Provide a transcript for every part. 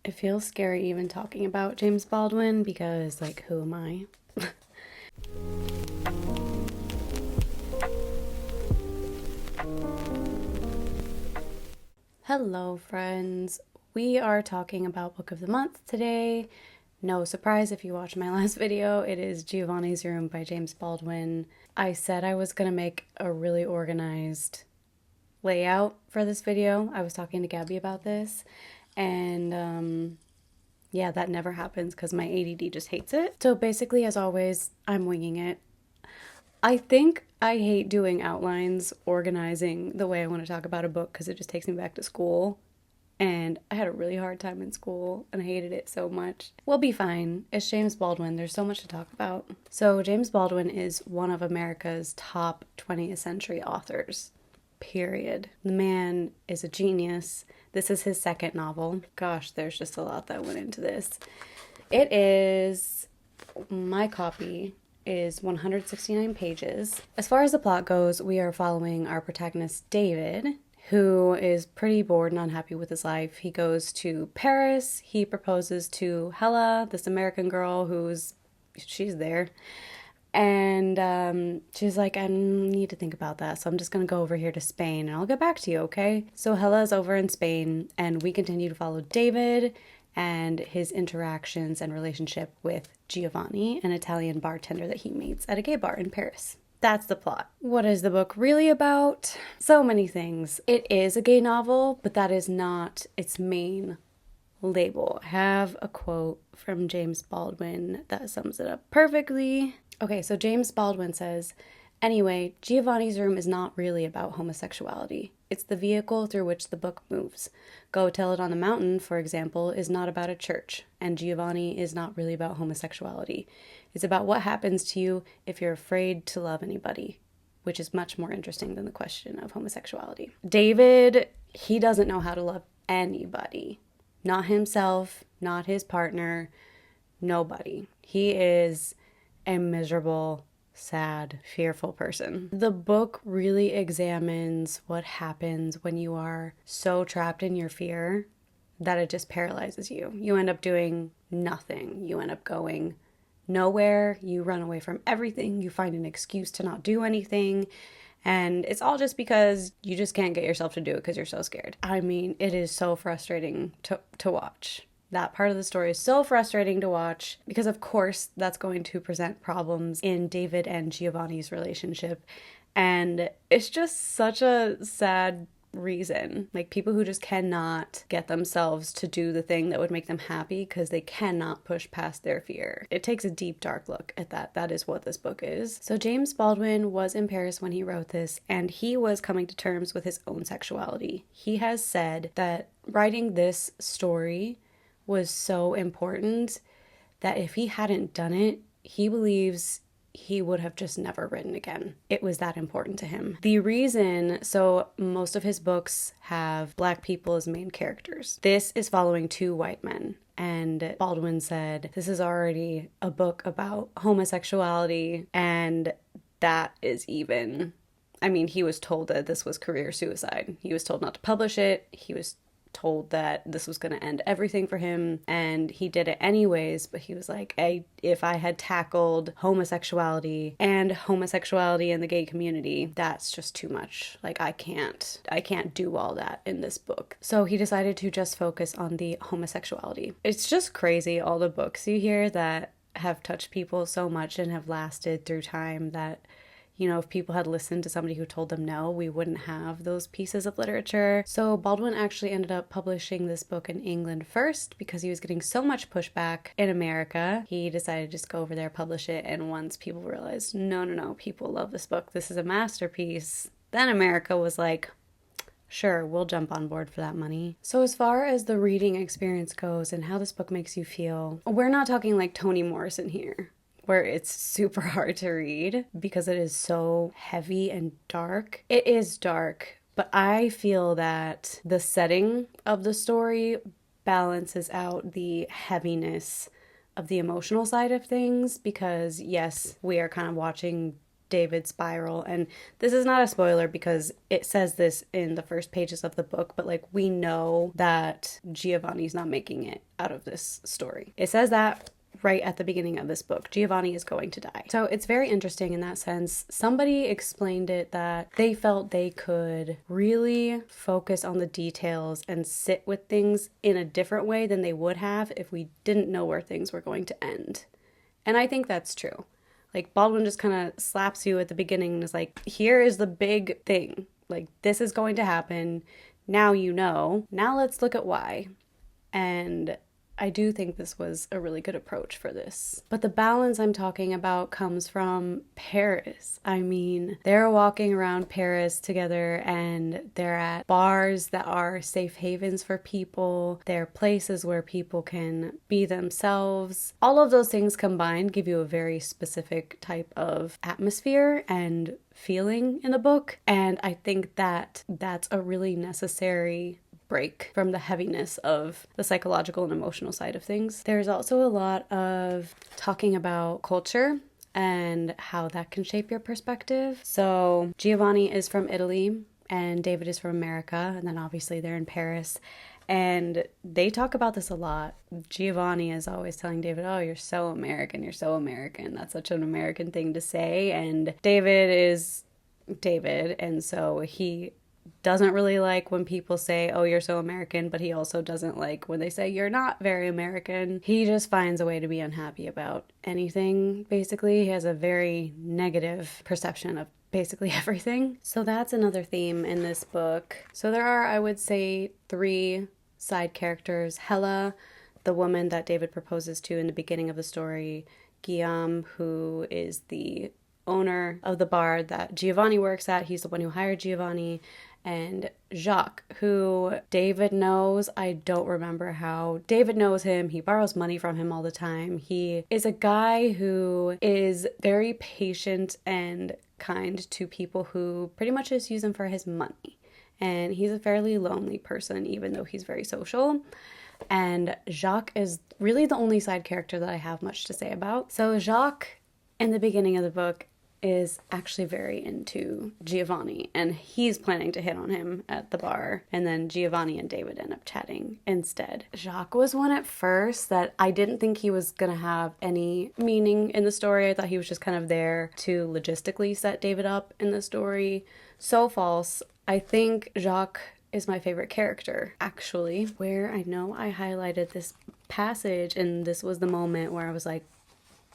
It feels scary even talking about James Baldwin because, like, who am I? Hello, friends. We are talking about Book of the Month today. No surprise if you watched my last video, it is Giovanni's Room by James Baldwin. I said I was gonna make a really organized layout for this video. I was talking to Gabby about this, and yeah, that never happens because my ADD just hates it. So basically, as always, I'm winging it. I think I hate doing outlines, organizing the way I want to talk about a book because it just takes me back to school. And I had a really hard time in school and I hated it so much. We'll be fine. It's James Baldwin. There's so much to talk about. So, James Baldwin is one of America's top 20th century authors. Period. The man is a genius. This is his second novel. Gosh, there's just a lot that went into this. It is, my copy is 169 pages. As far as the plot goes, we are following our protagonist David, who is pretty bored and unhappy with his life. He goes to Paris. He proposes to Hella, this American girl she's there. And she's like, I need to think about that, so I'm just gonna go over here to Spain and I'll get back to you, okay? So Hella's over in Spain and we continue to follow David and his interactions and relationship with Giovanni, an Italian bartender that he meets at a gay bar in Paris. That's the plot. What is the book really about? So many things. It is a gay novel, but that is not its main label. I have a quote from James Baldwin that sums it up perfectly. Okay, so James Baldwin says, anyway, Giovanni's Room is not really about homosexuality. It's the vehicle through which the book moves. Go Tell It on the Mountain, for example, is not about a church, and Giovanni is not really about homosexuality. It's about what happens to you if you're afraid to love anybody, which is much more interesting than the question of homosexuality. David, he doesn't know how to love anybody. Not himself, not his partner, nobody. He is a miserable, sad, fearful person. The book really examines what happens when you are so trapped in your fear that it just paralyzes you. You end up doing nothing. You end up going nowhere. You run away from everything. You find an excuse to not do anything. And it's all just because you just can't get yourself to do it because you're so scared. I mean, it is so frustrating to watch. That part of the story is so frustrating to watch because, of course, that's going to present problems in David and Giovanni's relationship. And it's just such a sad reason. Like, people who just cannot get themselves to do the thing that would make them happy because they cannot push past their fear. It takes a deep, dark look at that. That is what this book is. So James Baldwin was in Paris when he wrote this, and he was coming to terms with his own sexuality. He has said that writing this story was so important that if he hadn't done it, he believes he would have just never written again. It was that important to him. The reason, so most of his books have Black people as main characters. This is following two white men. And Baldwin said, this is already a book about homosexuality, and that is even, I mean, he was told that this was career suicide. He was told not to publish it. He was told that this was going to end everything for him, and he did it anyways. But he was like, if I had tackled homosexuality and homosexuality in the gay community, that's just too much. Like, I can't do all that in this book. So he decided to just focus on the homosexuality. It's just crazy, all the books you hear that have touched people so much and have lasted through time that, you know, if people had listened to somebody who told them no, we wouldn't have those pieces of literature. So Baldwin actually ended up publishing this book in England first because he was getting so much pushback in America. He decided to just go over there, publish it, and once people realized, no, people love this book, this is a masterpiece, then America was like, sure, we'll jump on board for that money. So as far as the reading experience goes and how this book makes you feel, we're not talking like Toni Morrison here, where it's super hard to read because it is so heavy and dark. It is dark, but I feel that the setting of the story balances out the heaviness of the emotional side of things because, yes, we are kind of watching David spiral. And this is not a spoiler because it says this in the first pages of the book, but like we know that Giovanni's not making it out of this story. It says that right at the beginning of this book. Giovanni is going to die. So it's very interesting in that sense. Somebody explained it that they felt they could really focus on the details and sit with things in a different way than they would have if we didn't know where things were going to end. And I think that's true. Like Baldwin just kind of slaps you at the beginning and is like, here is the big thing. Like this is going to happen. Now you know. Now let's look at why. And I do think this was a really good approach for this. But the balance I'm talking about comes from Paris. I mean, they're walking around Paris together and they're at bars that are safe havens for people. They're places where people can be themselves. All of those things combined give you a very specific type of atmosphere and feeling in the book. And I think that that's a really necessary break from the heaviness of the psychological and emotional side of things. There's also a lot of talking about culture and how that can shape your perspective. So Giovanni is from Italy and David is from America, and then obviously they're in Paris. And they talk about this a lot. Giovanni is always telling David, oh, you're so American, you're so American. That's such an American thing to say. And David is David, and so he doesn't really like when people say, oh, you're so American, but he also doesn't like when they say you're not very American. He just finds a way to be unhappy about anything, basically. He has a very negative perception of basically everything. So that's another theme in this book. So there are, I would say, 3 side characters. Hella, the woman that David proposes to in the beginning of the story. Guillaume, who is the owner of the bar that Giovanni works at. He's the one who hired Giovanni. And Jacques, who David knows. I don't remember how. David knows him. He borrows money from him all the time. He is a guy who is very patient and kind to people who pretty much just use him for his money. And he's a fairly lonely person, even though he's very social. And Jacques is really the only side character that I have much to say about. So Jacques, in the beginning of the book, is actually very into Giovanni, and he's planning to hit on him at the bar, and then Giovanni and David end up chatting instead. Jacques was one at first that I didn't think he was gonna have any meaning in the story. I thought he was just kind of there to logistically set David up in the story. So false. I think Jacques is my favorite character, actually, where I know I highlighted this passage, and this was the moment where I was like,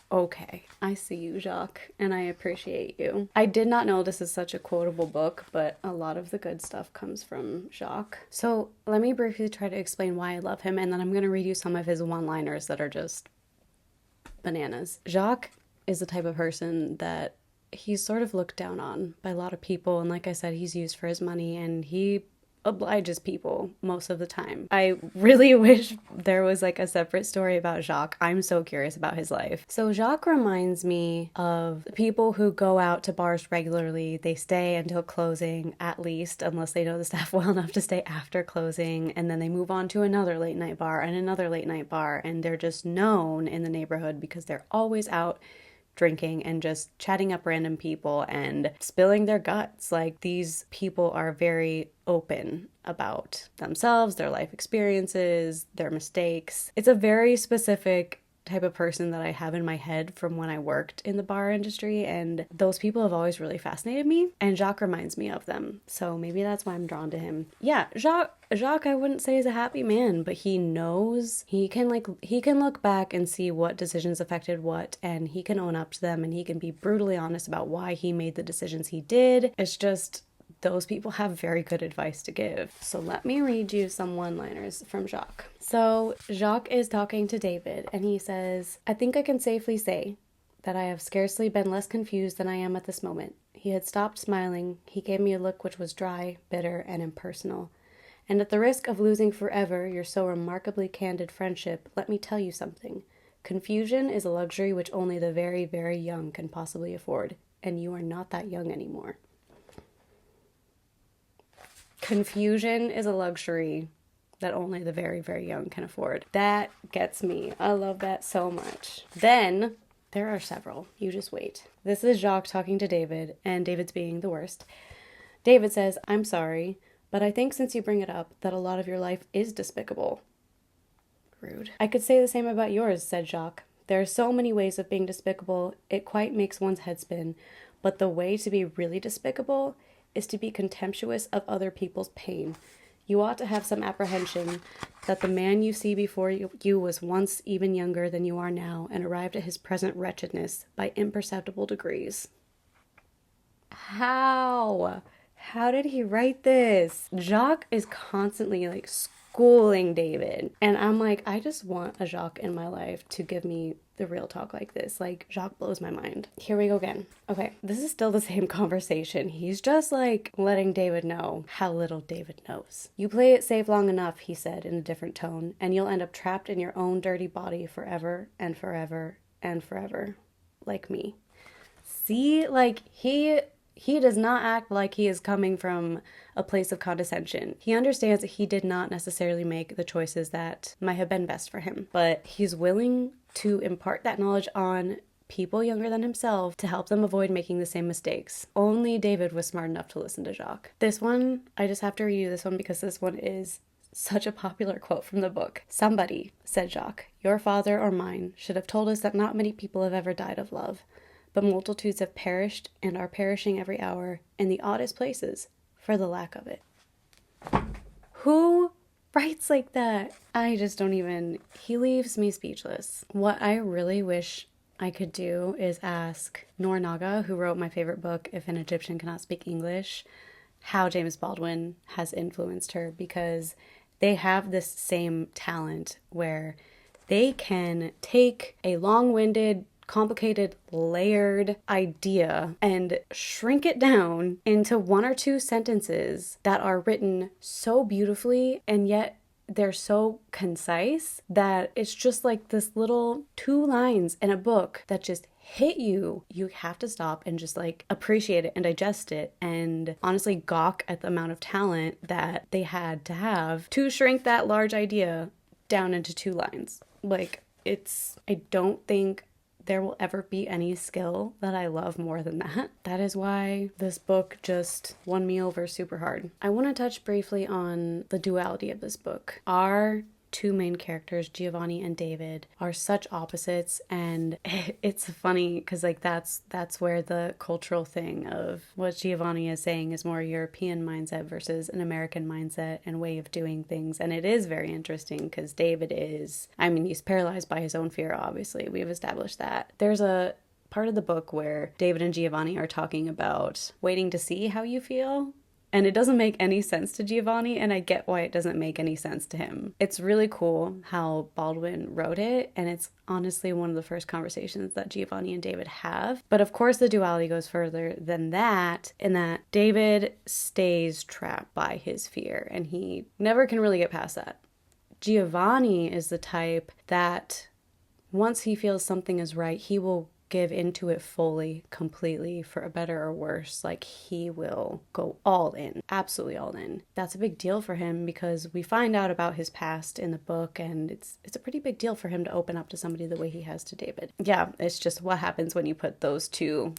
okay, I see you, Jacques, and I appreciate you. I did not know this is such a quotable book, but a lot of the good stuff comes from Jacques. So let me briefly try to explain why I love him, and then I'm going to read you some of his one-liners that are just bananas. Jacques is the type of person that he's sort of looked down on by a lot of people, and like I said, he's used for his money, and he obliges people most of the time. I really wish there was like a separate story about Jacques. I'm so curious about his life. So Jacques reminds me of people who go out to bars regularly. They stay until closing, at least, unless they know the staff well enough to stay after closing, and then they move on to another late night bar and another late night bar, and they're just known in the neighborhood because they're always out drinking and just chatting up random people and spilling their guts. Like, these people are very open about themselves, their life experiences, their mistakes. It's a very specific type of person that I have in my head from when I worked in the bar industry, and those people have always really fascinated me, and Jacques reminds me of them. So maybe that's why I'm drawn to him. Yeah, Jacques I wouldn't say is a happy man, but he knows he can look back and see what decisions affected what, and he can own up to them, and he can be brutally honest about why he made the decisions he did. It's just, those people have very good advice to give. So let me read you some one-liners from Jacques. So Jacques is talking to David, and he says, I think I can safely say that I have scarcely been less confused than I am at this moment. He had stopped smiling. He gave me a look which was dry, bitter, and impersonal. And at the risk of losing forever your so remarkably candid friendship, let me tell you something. Confusion is a luxury which only the very, very young can possibly afford, and you are not that young anymore. Confusion is a luxury that only the very, very young can afford. That gets me. I love that so much. Then There are several. You just wait. This is Jacques talking to David, and David's being the worst. David says, "I'm sorry, but I think since you bring it up that a lot of your life is despicable." Rude. "I could say the same about yours," said Jacques. "There are so many ways of being despicable, it quite makes one's head spin. But the way to be really despicable is to be contemptuous of other people's pain. You ought to have some apprehension that the man you see before you was once even younger than you are now and arrived at his present wretchedness by imperceptible degrees." How? How did he write this? Jacques is constantly like schooling David. And I'm like, I just want a Jacques in my life to give me the real talk like this. Like, Jacques blows my mind. Here we go again. Okay, this is still the same conversation. He's just like letting David know how little David knows. "You play it safe long enough," he said in a different tone, "and you'll end up trapped in your own dirty body forever and forever and forever. Like me." See, like he does not act like he is coming from a place of condescension. He understands that he did not necessarily make the choices that might have been best for him, but he's willing to impart that knowledge on people younger than himself to help them avoid making the same mistakes. Only David was smart enough to listen to Jacques. This one, I just have to read you this one because this one is such a popular quote from the book. "Somebody," said Jacques, "your father or mine, should have told us that not many people have ever died of love. But multitudes have perished and are perishing every hour in the oddest places for the lack of it." Who writes like that? I just don't even... He leaves me speechless. What I really wish I could do is ask Noor Naga, who wrote my favorite book, If an Egyptian Cannot Speak English, how James Baldwin has influenced her, because they have this same talent where they can take a long-winded, complicated, layered idea and shrink it down into one or two sentences that are written so beautifully, and yet they're so concise that it's just like this little 2 lines in a book that just hit you. You have to stop and just like appreciate it and digest it and honestly gawk at the amount of talent that they had to have to shrink that large idea down into 2 lines. Like, I don't think there will ever be any skill that I love more than that. That is why this book just won me over super hard. I want to touch briefly on the duality of this book. Our 2 main characters, Giovanni and David, are such opposites, and it's funny because like that's where the cultural thing of what Giovanni is saying is more European mindset versus an American mindset and way of doing things. And it is very interesting because David is, I mean, he's paralyzed by his own fear, obviously. We've established that. There's a part of the book where David and Giovanni are talking about waiting to see how you feel. And it doesn't make any sense to Giovanni, and I get why it doesn't make any sense to him. It's really cool how Baldwin wrote it, and it's honestly one of the first conversations that Giovanni and David have. But of course the duality goes further than that, in that David stays trapped by his fear, and he never can really get past that. Giovanni is the type that once he feels something is right, he will give into it fully, completely, for a better or worse. Like, he will go all in, absolutely all in. That's a big deal for him because we find out about his past in the book, and it's a pretty big deal for him to open up to somebody the way he has to David. Yeah, it's just what happens when you put those 2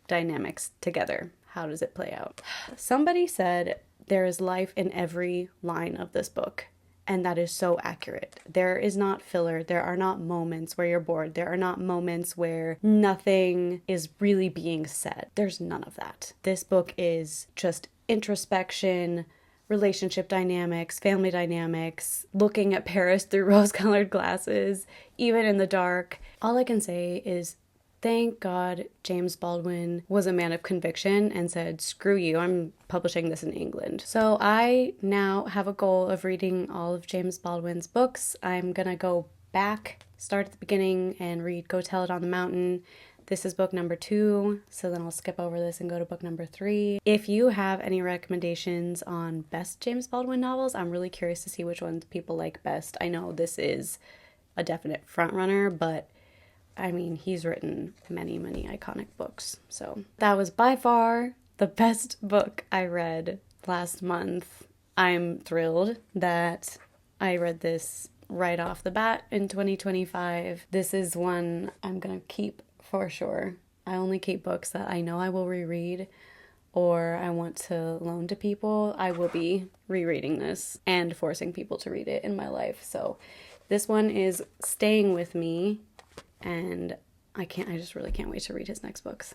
dynamics together. How does it play out? Somebody said there is life in every line of this book. And that is so accurate. There is not filler. There are not moments where you're bored. There are not moments where nothing is really being said. There's none of that. This book is just introspection, relationship dynamics, family dynamics, looking at Paris through rose-colored glasses, even in the dark. All I can say is thank God James Baldwin was a man of conviction and said, screw you, I'm publishing this in England. So I now have a goal of reading all of James Baldwin's books. I'm gonna go back, start at the beginning, and read Go Tell It on the Mountain. This is book number 2, so then I'll skip over this and go to book number 3. If you have any recommendations on best James Baldwin novels, I'm really curious to see which ones people like best. I know this is a definite front runner, but I mean, he's written many, many iconic books. So that was by far the best book I read last month. I'm thrilled that I read this right off the bat in 2025. This is one I'm going to keep For sure. I only keep books that I know I will reread or I want to loan to people. I will be rereading this and forcing people to read it in my life. So this one is staying with me, and I just really can't wait to read his next books.